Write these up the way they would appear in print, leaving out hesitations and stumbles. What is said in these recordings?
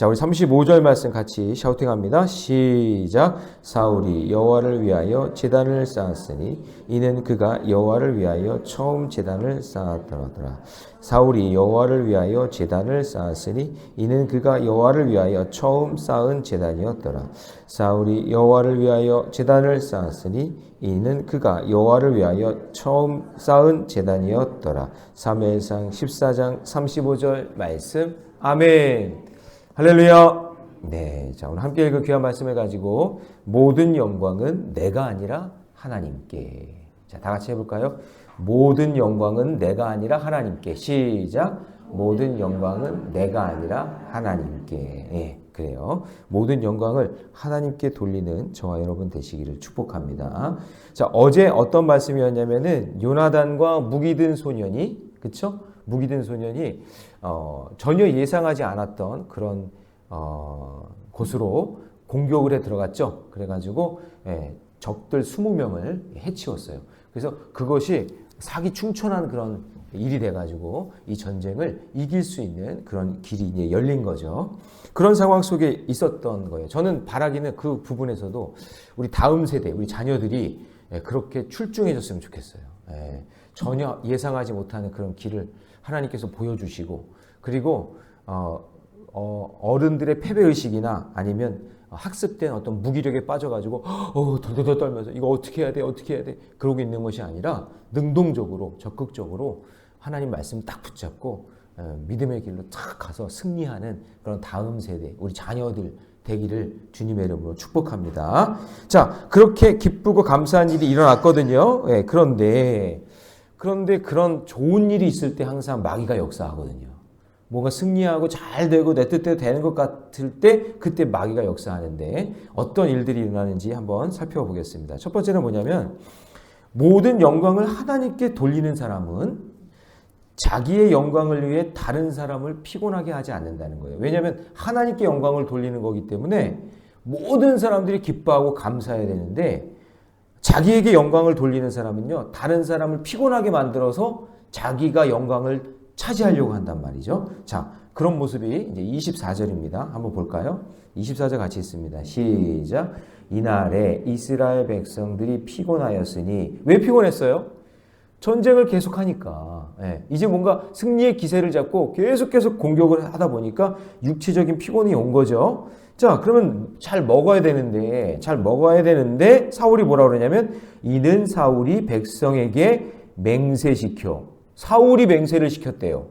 자, 우리 35절 말씀 같이 샤우팅합니다. 시작. 사울이 여호와를 위하여 제단을 쌓았으니 이는 그가 여호와를 위하여 처음 제단을 쌓았더라. 사울이 여호와를 위하여 제단을 쌓았으니 이는 그가 여호와를 위하여 처음 쌓은 제단이었더라. 사울이 여호와를 위하여 제단을 쌓았으니 이는 그가 여호와를 위하여 처음 쌓은 제단이었더라. 사무엘상 14장 35절 말씀. 아멘. 할렐루야. 네, 자, 오늘 함께 읽을 귀한 말씀을 가지고 모든 영광은 내가 아니라 하나님께. 자, 다 같이 해볼까요? 모든 영광은 내가 아니라 하나님께. 시작. 모든 영광은 내가 아니라 하나님께. 예, 그래요. 모든 영광을 하나님께 돌리는 저와 여러분 되시기를 축복합니다. 자, 어제 어떤 말씀이었냐면은 요나단과 무기 든 소년이, 그쵸? 무기 든 소년이 전혀 예상하지 않았던 그런 곳으로 공격을 해 들어갔죠. 그래가지고 적들 20명을 해치웠어요. 그래서 그것이 사기충천한 그런 일이 돼가지고 이 전쟁을 이길 수 있는 그런 길이 이제 열린 거죠. 그런 상황 속에 있었던 거예요. 저는 바라기는 그 부분에서도 우리 다음 세대, 우리 자녀들이 그렇게 출중해졌으면 좋겠어요. 전혀 예상하지 못하는 그런 길을 하나님께서 보여주시고, 그리고 어른들의 패배의식이나 아니면 학습된 어떤 무기력에 빠져가지고 덜덜덜 떨면서 이거 어떻게 해야 돼 어떻게 해야 돼 그러고 있는 것이 아니라 능동적으로 적극적으로 하나님 말씀 딱 붙잡고 믿음의 길로 탁 가서 승리하는 그런 다음 세대 우리 자녀들 되기를 주님의 이름으로 축복합니다. 자, 그렇게 기쁘고 감사한 일이 일어났거든요. 그런데 그런 좋은 일이 있을 때 항상 마귀가 역사하거든요. 뭔가 승리하고 잘 되고 내 뜻대로 되는 것 같을 때 그때 마귀가 역사하는데 어떤 일들이 일어나는지 한번 살펴보겠습니다. 첫 번째는 뭐냐면 모든 영광을 하나님께 돌리는 사람은 자기의 영광을 위해 다른 사람을 피곤하게 하지 않는다는 거예요. 왜냐하면 하나님께 영광을 돌리는 거기 때문에 모든 사람들이 기뻐하고 감사해야 되는데 자기에게 영광을 돌리는 사람은요, 다른 사람을 피곤하게 만들어서 자기가 영광을 차지하려고 한단 말이죠. 자, 그런 모습이 이제 24절입니다. 한번 볼까요? 24절 같이 있습니다. 시작. 이날에 이스라엘 백성들이 피곤하였으니, 왜 피곤했어요? 전쟁을 계속하니까. 이제 뭔가 승리의 기세를 잡고 계속 공격을 하다 보니까 육체적인 피곤이 온 거죠. 자, 그러면 잘 먹어야 되는데 사울이 뭐라 그러냐면 이는 사울이 백성에게 맹세시켜. 사울이 맹세를 시켰대요.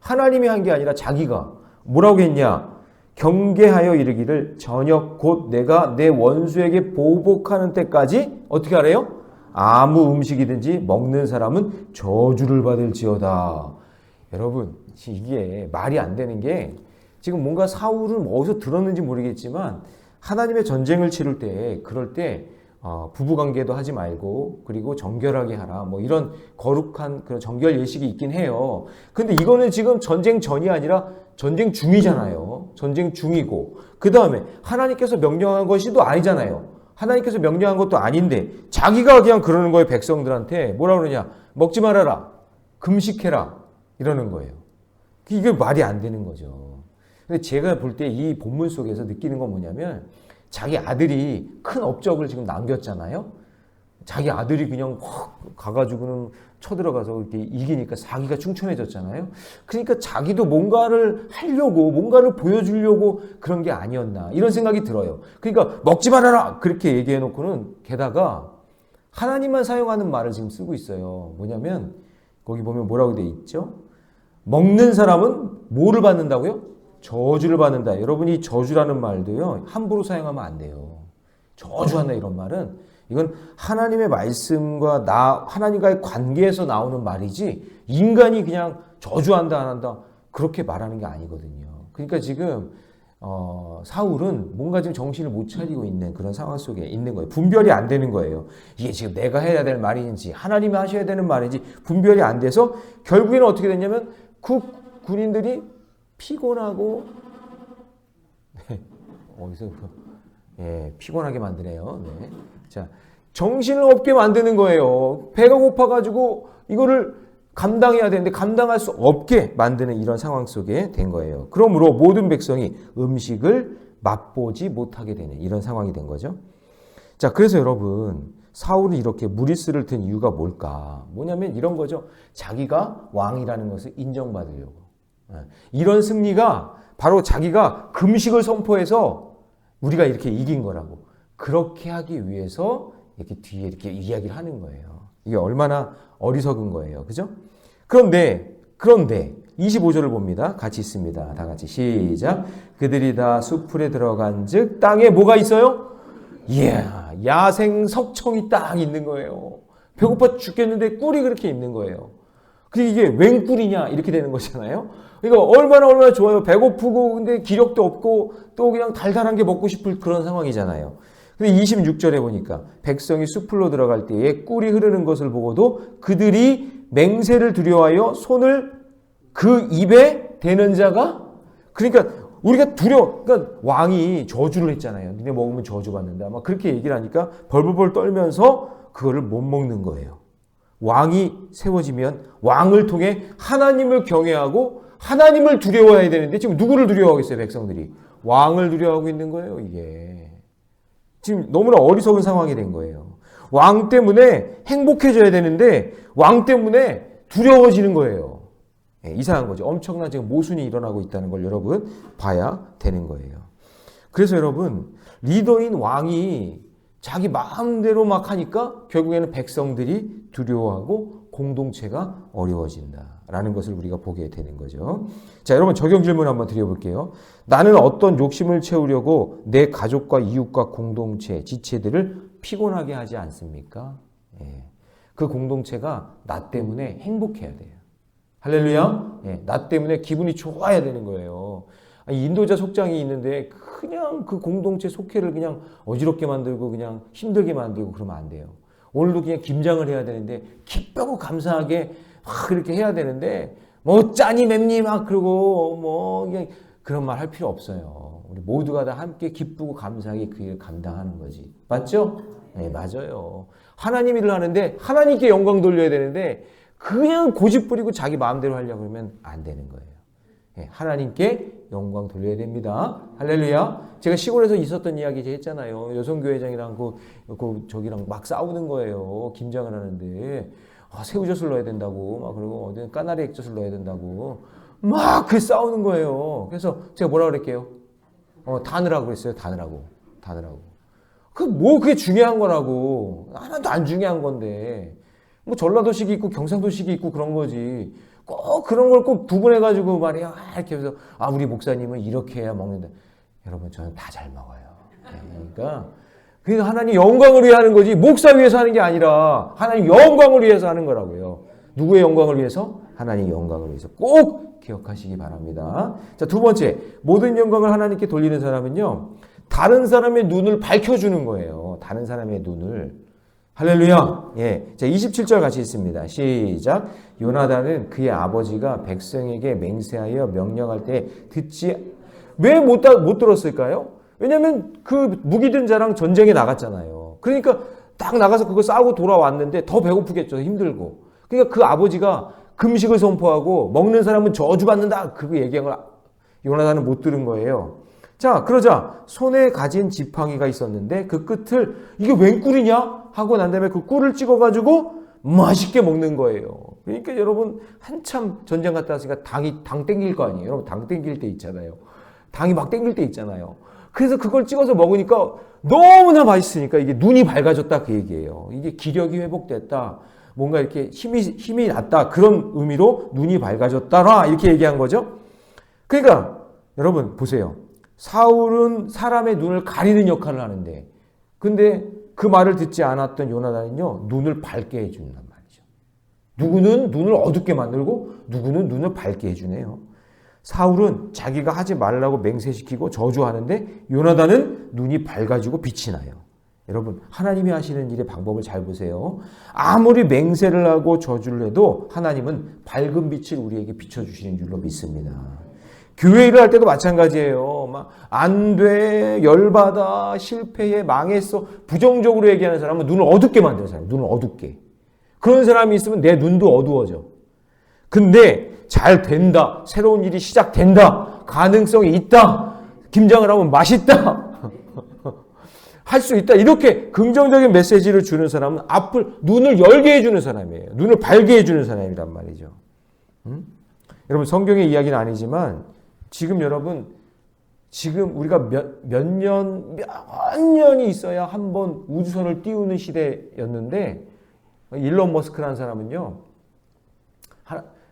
하나님이 한 게 아니라 자기가 뭐라고 했냐? 경계하여 이르기를 저녁 곧 내가 내 원수에게 보복하는 때까지 어떻게 하래요? 아무 음식이든지 먹는 사람은 저주를 받을지어다. 여러분, 이게 말이 안 되는 게 지금 뭔가 사울은 어디서 들었는지 모르겠지만 하나님의 전쟁을 치를 때 그럴 때 부부관계도 하지 말고 그리고 정결하게 하라 뭐 이런 거룩한 그런 정결 예식이 있긴 해요. 근데 이거는 지금 전쟁 전이 아니라 전쟁 중이잖아요. 전쟁 중이고 그 다음에 하나님께서 명령한 것이 또 아니잖아요. 하나님께서 명령한 것도 아닌데 자기가 그냥 그러는 거예요. 백성들한테 뭐라 그러냐, 먹지 말아라, 금식해라 이러는 거예요. 이게 말이 안 되는 거죠. 근데 제가 볼 때 이 본문 속에서 느끼는 건 뭐냐면 자기 아들이 큰 업적을 지금 남겼잖아요. 자기 아들이 그냥 확 가가지고는 쳐들어가서 이렇게 이기니까 사기가 충천해졌잖아요. 그러니까 자기도 뭔가를 하려고 뭔가를 보여주려고 그런 게 아니었나 이런 생각이 들어요. 그러니까 먹지 말아라 그렇게 얘기해 놓고는 게다가 하나님만 사용하는 말을 지금 쓰고 있어요. 뭐냐면 거기 보면 뭐라고 돼 있죠? 먹는 사람은 뭐를 받는다고요? 저주를 받는다. 여러분이 저주라는 말도요, 함부로 사용하면 안 돼요. 저주한다 이런 말은 이건 하나님의 말씀과 하나님과의 관계에서 나오는 말이지 인간이 그냥 저주한다 안 한다 그렇게 말하는 게 아니거든요. 그러니까 지금 사울은 뭔가 지금 정신을 못 차리고 있는 그런 상황 속에 있는 거예요. 분별이 안 되는 거예요. 이게 지금 내가 해야 될 말인지 하나님이 하셔야 되는 말인지 분별이 안 돼서 결국에는 어떻게 됐냐면 군인들이 피곤하고 어디서 피곤하게 만드네요. 네. 자, 정신을 없게 만드는 거예요. 배가 고파가지고 이거를 감당해야 되는데 감당할 수 없게 만드는 이런 상황 속에 된 거예요. 그러므로 모든 백성이 음식을 맛보지 못하게 되는 이런 상황이 된 거죠. 자, 그래서 여러분 사울이 이렇게 무리스를 든 이유가 뭘까? 뭐냐면 이런 거죠. 자기가 왕이라는 것을 인정받으려고. 이런 승리가 바로 자기가 금식을 선포해서 우리가 이렇게 이긴 거라고. 그렇게 하기 위해서 이렇게 뒤에 이렇게 이야기를 하는 거예요. 이게 얼마나 어리석은 거예요. 그죠? 그런데 25절을 봅니다. 같이 있습니다. 다 같이 시작. 그들이 다 수풀에 들어간 즉 땅에 뭐가 있어요? 야생 석청이 딱 있는 거예요. 배고파 죽겠는데 꿀이 그렇게 있는 거예요. 근데 이게 웬 꿀이냐 이렇게 되는 거잖아요. 그러니까 얼마나 좋아요. 배고프고 근데 기력도 없고 또 그냥 달달한 게 먹고 싶을 그런 상황이잖아요. 근데 26절에 보니까 백성이 숲으로 들어갈 때에 꿀이 흐르는 것을 보고도 그들이 맹세를 두려워하여 손을 그 입에 대는 자가, 그러니까 우리가 그러니까 왕이 저주를 했잖아요. 니네 먹으면 저주받는다. 막 그렇게 얘기를 하니까 벌벌벌 떨면서 그거를 못 먹는 거예요. 왕이 세워지면 왕을 통해 하나님을 경외하고 하나님을 두려워해야 되는데 지금 누구를 두려워하겠어요, 백성들이? 왕을 두려워하고 있는 거예요, 이게. 지금 너무나 어리석은 상황이 된 거예요. 왕 때문에 행복해져야 되는데 왕 때문에 두려워지는 거예요. 이상한 거죠. 엄청난 지금 모순이 일어나고 있다는 걸 여러분 봐야 되는 거예요. 그래서 여러분 리더인 왕이 자기 마음대로 막 하니까 결국에는 백성들이 두려워하고 공동체가 어려워진다라는 것을 우리가 보게 되는 거죠. 자, 여러분 적용 질문 한번 드려볼게요. 나는 어떤 욕심을 채우려고 내 가족과 이웃과 공동체, 지체들을 피곤하게 하지 않습니까? 그 공동체가 나 때문에 행복해야 돼요. 할렐루야. 나 때문에 기분이 좋아야 되는 거예요. 인도자 속장이 있는데 그냥 그 공동체 속회를 그냥 어지럽게 만들고 그냥 힘들게 만들고 그러면 안 돼요. 오늘도 그냥 김장을 해야 되는데 기쁘고 감사하게 막 그렇게 해야 되는데 뭐 짜니 맵니 막 그러고 뭐 그냥 그런 말 할 필요 없어요. 우리 모두가 다 함께 기쁘고 감사하게 그 일을 감당하는 거지. 맞죠? 네, 맞아요. 하나님 일을 하는데 하나님께 영광 돌려야 되는데 그냥 고집 부리고 자기 마음대로 하려고 그러면 안 되는 거예요. 하나님께 영광 돌려야 됩니다. 할렐루야. 제가 시골에서 있었던 이야기 제가 했잖아요. 여성교회장이랑 저기랑 막 싸우는 거예요. 김장을 하는데 새우젓을 넣어야 된다고 막 그리고 어디 까나리 액젓을 넣어야 된다고 막 그 싸우는 거예요. 그래서 제가 뭐라 그랬게요? 다 넣으라고 그랬어요. 다 넣으라고. 그게 중요한 거라고. 하나도 안 중요한 건데. 뭐 전라도식이 있고 경상도식이 있고 그런 거지. 꼭 그런 걸 꼭 구분해가지고 말이야. 이렇게 해서 우리 목사님은 이렇게 해야 먹는다. 여러분 저는 다 잘 먹어요. 그러니까 하나님 영광을 위해 하는 거지 목사 위해서 하는 게 아니라 하나님 영광을 위해서 하는 거라고요. 누구의 영광을 위해서? 하나님 영광을 위해서 꼭 기억하시기 바랍니다. 자, 두 번째, 모든 영광을 하나님께 돌리는 사람은요, 다른 사람의 눈을 밝혀주는 거예요. 다른 사람의 눈을. 할렐루야. 자, 27절 같이 있습니다. 시작. 요나단은 그의 아버지가 백성에게 맹세하여 명령할 때 왜 못 들었을까요? 왜냐면 그 무기든 자랑 전쟁에 나갔잖아요. 그러니까 딱 나가서 그거 싸우고 돌아왔는데 더 배고프겠죠. 힘들고. 그러니까 그 아버지가 금식을 선포하고 먹는 사람은 저주받는다. 그거 얘기한 걸 요나단은 못 들은 거예요. 자, 그러자 손에 가진 지팡이가 있었는데 그 끝을 이게 웬 꿀이냐? 하고 난 다음에 그 꿀을 찍어가지고 맛있게 먹는 거예요. 그러니까 여러분 한참 전쟁 갔다 왔으니까 당 땡길 거 아니에요. 여러분 당 땡길 때 있잖아요. 당이 막 땡길 때 있잖아요. 그래서 그걸 찍어서 먹으니까 너무나 맛있으니까 이게 눈이 밝아졌다 그 얘기예요. 이게 기력이 회복됐다. 뭔가 이렇게 힘이 났다. 그런 의미로 눈이 밝아졌다라 이렇게 얘기한 거죠. 그러니까 여러분 보세요. 사울은 사람의 눈을 가리는 역할을 하는데 근데 그 말을 듣지 않았던 요나단은요. 눈을 밝게 해준단 말이죠. 누구는 눈을 어둡게 만들고 누구는 눈을 밝게 해주네요. 사울은 자기가 하지 말라고 맹세시키고 저주하는데 요나단은 눈이 밝아지고 빛이 나요. 여러분 하나님이 하시는 일의 방법을 잘 보세요. 아무리 맹세를 하고 저주를 해도 하나님은 밝은 빛을 우리에게 비춰주시는 줄로 믿습니다. 교회 일을 할 때도 마찬가지예요. 막 안 돼, 열받아, 실패해, 망했어. 부정적으로 얘기하는 사람은 눈을 어둡게 만드는 사람이에요. 눈을 어둡게. 그런 사람이 있으면 내 눈도 어두워져. 근데 잘 된다. 새로운 일이 시작된다. 가능성이 있다. 김장을 하면 맛있다. 할 수 있다. 이렇게 긍정적인 메시지를 주는 사람은 앞을 눈을 열게 해주는 사람이에요. 눈을 밝게 해주는 사람이란 말이죠. 여러분 성경의 이야기는 아니지만 지금 여러분 지금 우리가 몇 년이 있어야 한번 우주선을 띄우는 시대였는데 일론 머스크라는 사람은요.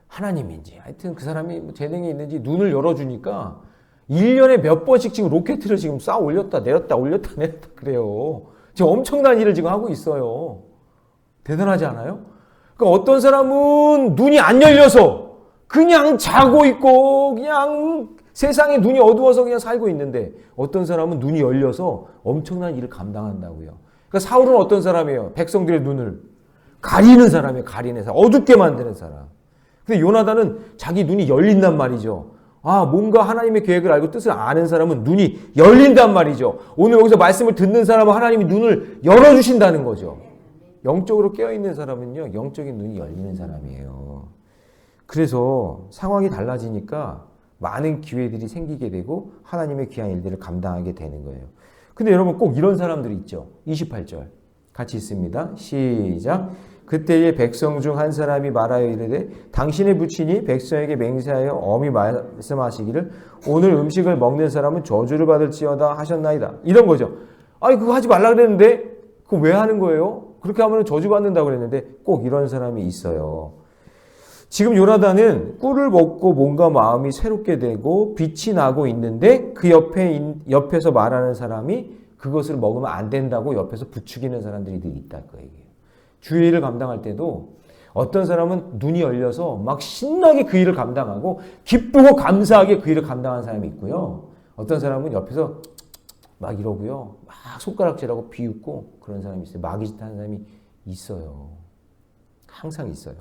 하나님인지 하여튼 그 사람이 재능이 있는지 눈을 열어주니까 1년에 몇 번씩 지금 로켓을 지금 쌓아 올렸다 내렸다 그래요. 지금 엄청난 일을 지금 하고 있어요. 대단하지 않아요? 그러니까 어떤 사람은 눈이 안 열려서 그냥 자고 있고 그냥 세상에 눈이 어두워서 그냥 살고 있는데 어떤 사람은 눈이 열려서 엄청난 일을 감당한다고요. 그러니까 사울은 어떤 사람이에요? 백성들의 눈을 가리는 사람이에요. 가리는 사람. 어둡게 만드는 사람. 근데 요나단은 자기 눈이 열린단 말이죠. 뭔가 하나님의 계획을 알고 뜻을 아는 사람은 눈이 열린단 말이죠. 오늘 여기서 말씀을 듣는 사람은 하나님이 눈을 열어주신다는 거죠. 영적으로 깨어있는 사람은요. 영적인 눈이 열리는 사람이에요. 그래서 상황이 달라지니까 많은 기회들이 생기게 되고 하나님의 귀한 일들을 감당하게 되는 거예요. 근데 여러분 꼭 이런 사람들이 있죠. 28절 같이 있습니다. 시작. 그때의 백성 중 한 사람이 말하여 이르되 당신의 부친이 백성에게 맹세하여 엄히 말씀하시기를 오늘 음식을 먹는 사람은 저주를 받을지어다 하셨나이다. 이런 거죠. 그거 하지 말라 그랬는데 그거 왜 하는 거예요? 그렇게 하면 저주받는다고 그랬는데 꼭 이런 사람이 있어요. 지금 요나단은 꿀을 먹고 뭔가 마음이 새롭게 되고 빛이 나고 있는데 그 옆에서 말하는 사람이 그것을 먹으면 안 된다고 옆에서 부추기는 사람들이 있다 그 얘기예요. 주의 일을 감당할 때도 어떤 사람은 눈이 열려서 막 신나게 그 일을 감당하고 기쁘고 감사하게 그 일을 감당하는 사람이 있고요. 어떤 사람은 옆에서 막 이러고요. 막 손가락질하고 비웃고 그런 사람이 있어요. 마귀짓 하는 사람이 있어요. 항상 있어요.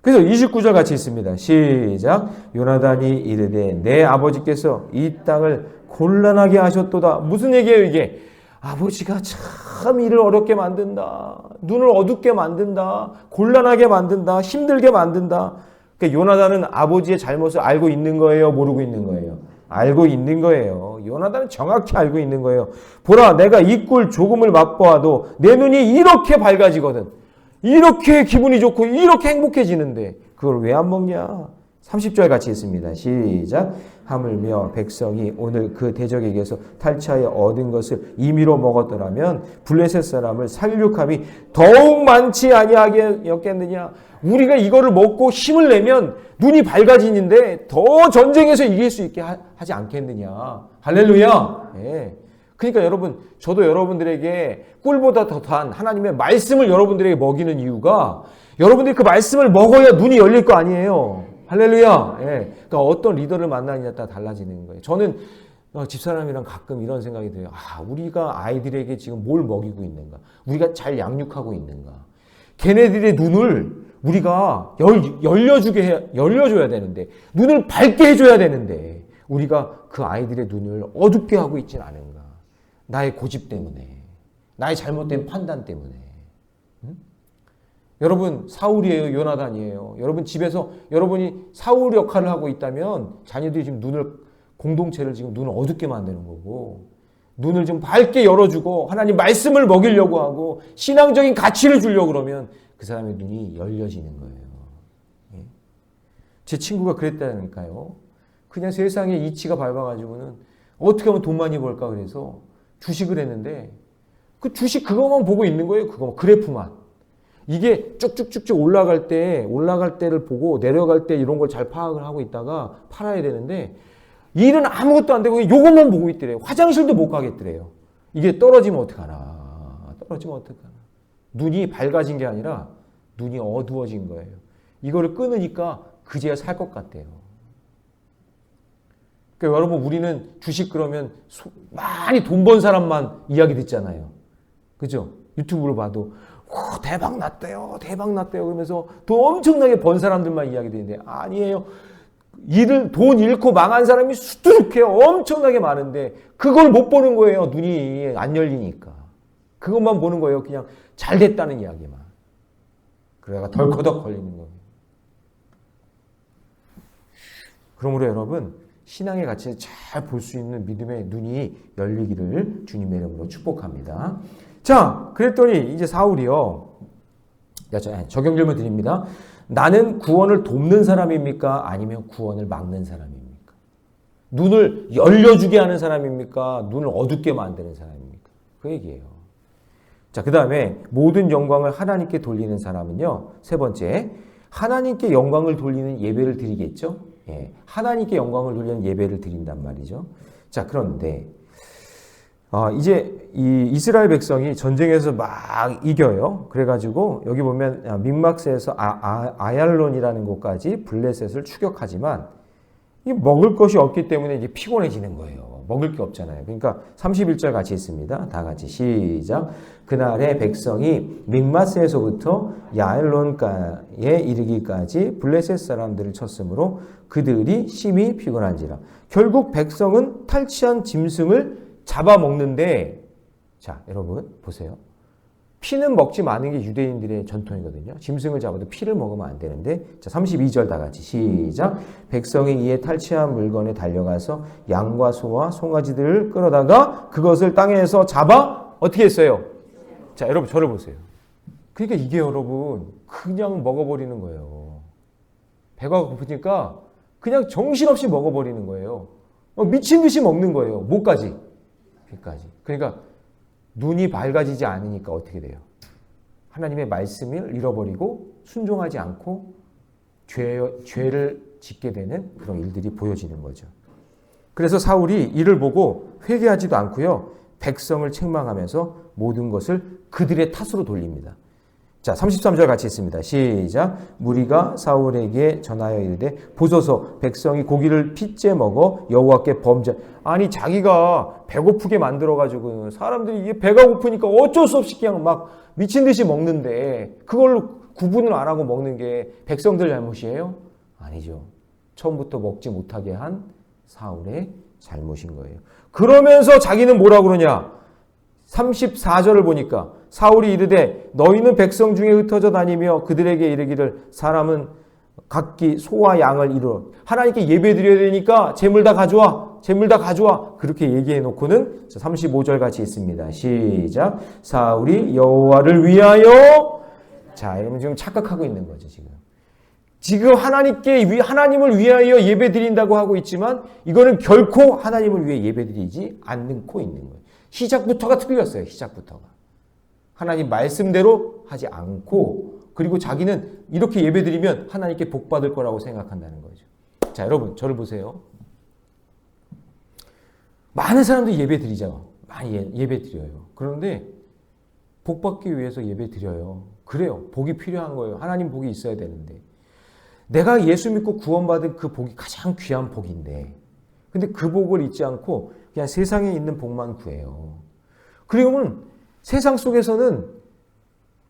그래서 29절 같이 있습니다. 시작. 요나단이 이르되 내 아버지께서 이 땅을 곤란하게 하셨도다. 무슨 얘기예요 이게? 아버지가 참 일을 어렵게 만든다. 눈을 어둡게 만든다. 곤란하게 만든다. 힘들게 만든다. 그러니까 요나단은 아버지의 잘못을 알고 있는 거예요? 모르고 있는 거예요? 알고 있는 거예요. 요나단은 정확히 알고 있는 거예요. 보라 내가 이 꿀 조금을 맛보아도 내 눈이 이렇게 밝아지거든. 이렇게 기분이 좋고 이렇게 행복해지는데 그걸 왜 안 먹냐? 30절 같이 있습니다. 시작. 하물며 백성이 오늘 그 대적에게서 탈취하여 얻은 것을 임의로 먹었더라면 블레셋 사람을 살육함이 더욱 많지 아니하겠느냐. 우리가 이거를 먹고 힘을 내면 눈이 밝아지는데 더 전쟁에서 이길 수 있게 하지 않겠느냐. 할렐루야. 네. 그러니까 여러분 저도 여러분들에게 꿀보다 더 단 하나님의 말씀을 여러분들에게 먹이는 이유가 여러분들이 그 말씀을 먹어야 눈이 열릴 거 아니에요. 할렐루야. 예. 그러니까 어떤 리더를 만나느냐에 따라 달라지는 거예요. 저는 집사람이랑 가끔 이런 생각이 들어요. 우리가 아이들에게 지금 뭘 먹이고 있는가? 우리가 잘 양육하고 있는가? 걔네들의 눈을 우리가 열려줘야 되는데 눈을 밝게 해줘야 되는데 우리가 그 아이들의 눈을 어둡게 하고 있지는 않은가? 나의 고집 때문에 나의 잘못된 판단 때문에 여러분 사울이에요? 요나단이에요? 여러분 집에서 여러분이 사울 역할을 하고 있다면 자녀들이 지금 공동체를 지금 눈을 어둡게 만드는 거고 눈을 좀 밝게 열어주고 하나님 말씀을 먹이려고 하고 신앙적인 가치를 주려고 그러면 그 사람의 눈이 열려지는 거예요. 제 친구가 그랬다니까요. 그냥 세상에 이치가 밟아가지고는 어떻게 하면 돈 많이 벌까 그래서 주식을 했는데 그 주식 그것만 보고 있는 거예요. 그거 그래프만. 이게 쭉쭉쭉쭉 올라갈 때를 보고 내려갈 때 이런 걸 잘 파악을 하고 있다가 팔아야 되는데 일은 아무것도 안 되고 이것만 보고 있더래요. 화장실도 못 가겠더래요. 이게 떨어지면 어떡하나. 눈이 밝아진 게 아니라 눈이 어두워진 거예요. 이거를 끊으니까 그제야 살 것 같대요. 그러니까 여러분 우리는 주식 그러면 많이 돈 번 사람만 이야기 듣잖아요. 그죠? 유튜브로 봐도 대박 났대요. 그러면서 돈 엄청나게 번 사람들만 이야기 되는데 아니에요. 돈 잃고 망한 사람이 수두룩해요. 엄청나게 많은데 그걸 못 보는 거예요. 눈이 안 열리니까. 그것만 보는 거예요. 그냥 잘 됐다는 이야기만. 그래가 덜커덕 걸리는 거예요. 그러므로 여러분 신앙의 가치를 잘 볼 수 있는 믿음의 눈이 열리기를 주님의 이름으로 축복합니다. 자, 그랬더니 이제 사울이요. 적용 질문 드립니다. 나는 구원을 돕는 사람입니까? 아니면 구원을 막는 사람입니까? 눈을 열려주게 하는 사람입니까? 눈을 어둡게 만드는 사람입니까? 그 얘기예요. 자, 그 다음에 모든 영광을 하나님께 돌리는 사람은요. 세 번째, 하나님께 영광을 돌리는 예배를 드리겠죠? 예, 하나님께 영광을 돌리는 예배를 드린단 말이죠. 자, 그런데 이제 이 이스라엘 백성이 전쟁에서 막 이겨요. 그래가지고 여기 보면 믹마스에서 아얄론이라는 곳까지 블레셋을 추격하지만 이 먹을 것이 없기 때문에 이제 피곤해지는 거예요. 먹을 게 없잖아요. 그러니까 31절 같이 있습니다. 다 같이 시작. 그날의 백성이 믹마스에서부터 야엘론가에 이르기까지 블레셋 사람들을 쳤으므로 그들이 심히 피곤한지라. 결국 백성은 탈취한 짐승을 잡아먹는데, 자, 여러분 보세요. 피는 먹지 마는 게 유대인들의 전통이거든요. 짐승을 잡아도 피를 먹으면 안 되는데, 자, 32절 다 같이 시작. 백성이 이에 탈취한 물건에 달려가서 양과 소와 송아지들을 끌어다가 그것을 땅에서 잡아 어떻게 했어요? 자, 여러분 저를 보세요. 그러니까 이게 여러분 그냥 먹어버리는 거예요. 배가 고프니까 그냥 정신없이 먹어버리는 거예요. 미친 듯이 먹는 거예요. 뭐까지? 피까지. 그러니까 눈이 밝아지지 않으니까 어떻게 돼요? 하나님의 말씀을 잃어버리고 순종하지 않고 죄를 짓게 되는 그런 일들이 보여지는 거죠. 그래서 사울이 이를 보고 회개하지도 않고요. 백성을 책망하면서 모든 것을 그들의 탓으로 돌립니다. 자, 33절 같이 있습니다. 시작. 무리가 사울에게 전하여 이르되 보소서 백성이 고기를 핏째 먹어 여호와께 범죄. 아니 자기가 배고프게 만들어가지고 사람들이 이게 배가 고프니까 어쩔 수 없이 그냥 막 미친 듯이 먹는데 그걸로 구분을 안 하고 먹는 게 백성들 잘못이에요? 아니죠. 처음부터 먹지 못하게 한 사울의 잘못인 거예요. 그러면서 자기는 뭐라고 그러냐? 34절을 보니까 사울이 이르되 너희는 백성 중에 흩어져 다니며 그들에게 이르기를 사람은 각기 소와 양을 이루어 하나님께 예배 드려야 되니까 재물 다 가져와. 재물 다 가져와. 그렇게 얘기해 놓고는 35절 같이 있습니다. 시작. 사울이 여호와를 위하여. 자, 여러분 지금 착각하고 있는 거죠, 지금 하나님을 위하여 예배 드린다고 하고 있지만 이거는 결코 하나님을 위해 예배 드리지 않고 있는 거예요. 시작부터가 틀렸어요. 시작부터가. 하나님 말씀대로 하지 않고 그리고 자기는 이렇게 예배드리면 하나님께 복받을 거라고 생각한다는 거죠. 자, 여러분 저를 보세요. 많은 사람들이 예배드리죠. 많이 예배드려요. 그런데 복받기 위해서 예배드려요. 그래요. 복이 필요한 거예요. 하나님 복이 있어야 되는데. 내가 예수 믿고 구원받은 그 복이 가장 귀한 복인데 근데 그 복을 잊지 않고 그냥 세상에 있는 복만 구해요. 그러면 세상 속에서는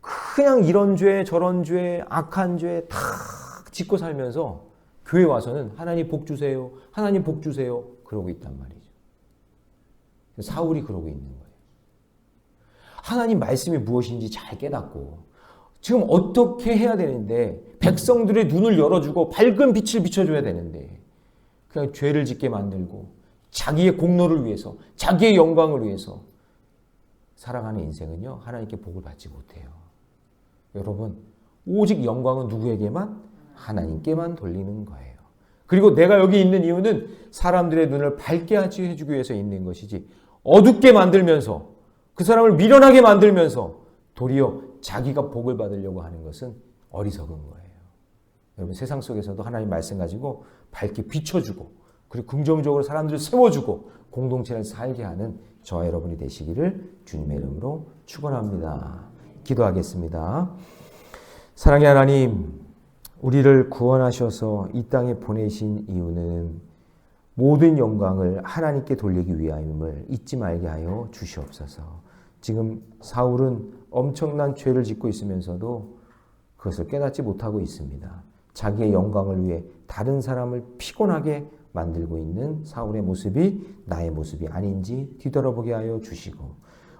그냥 이런 죄 저런 죄 악한 죄 다 짓고 살면서 교회 와서는 하나님 복 주세요. 하나님 복 주세요. 그러고 있단 말이죠. 사울이 그러고 있는 거예요. 하나님 말씀이 무엇인지 잘 깨닫고 지금 어떻게 해야 되는데 백성들의 눈을 열어주고 밝은 빛을 비춰줘야 되는데 그냥 죄를 짓게 만들고 자기의 공로를 위해서 자기의 영광을 위해서 살아가는 인생은요 하나님께 복을 받지 못해요. 여러분 오직 영광은 누구에게만? 하나님께만 돌리는 거예요. 그리고 내가 여기 있는 이유는 사람들의 눈을 밝게 해주기 위해서 있는 것이지 어둡게 만들면서 그 사람을 미련하게 만들면서 도리어 자기가 복을 받으려고 하는 것은 어리석은 거예요. 여러분 세상 속에서도 하나님 말씀 가지고 밝게 비춰주고 그리고 긍정적으로 사람들을 세워주고 공동체를 살게 하는 저와 여러분이 되시기를 주님의 이름으로 축원합니다. 기도하겠습니다. 사랑의 하나님, 우리를 구원하셔서 이 땅에 보내신 이유는 모든 영광을 하나님께 돌리기 위함을 잊지 말게 하여 주시옵소서. 지금 사울은 엄청난 죄를 짓고 있으면서도 그것을 깨닫지 못하고 있습니다. 자기의 영광을 위해 다른 사람을 피곤하게 만들고 있는 사울의 모습이 나의 모습이 아닌지 뒤돌아보게 하여 주시고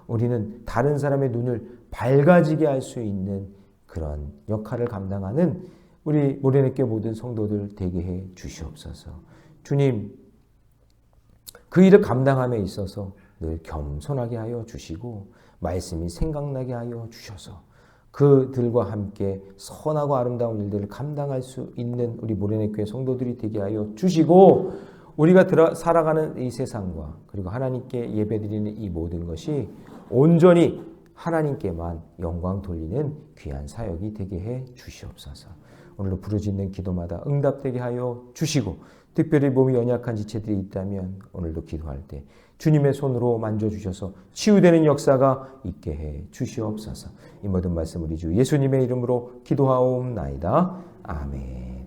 우리는 다른 사람의 눈을 밝아지게 할 수 있는 그런 역할을 감당하는 우리 모래내교 모든 성도들 되게 해 주시옵소서. 주님, 그 일을 감당함에 있어서 늘 겸손하게 하여 주시고 말씀이 생각나게 하여 주셔서 그들과 함께 선하고 아름다운 일들을 감당할 수 있는 우리 모래내 교회 성도들이 되게 하여 주시고 우리가 살아가는 이 세상과 그리고 하나님께 예배드리는 이 모든 것이 온전히 하나님께만 영광 돌리는 귀한 사역이 되게 해 주시옵소서. 오늘도 부르짖는 기도마다 응답되게 하여 주시고 특별히 몸이 연약한 지체들이 있다면 오늘도 기도할 때 주님의 손으로 만져주셔서 치유되는 역사가 있게 해 주시옵소서. 이 모든 말씀 우리 주 예수님의 이름으로 기도하옵나이다. 아멘.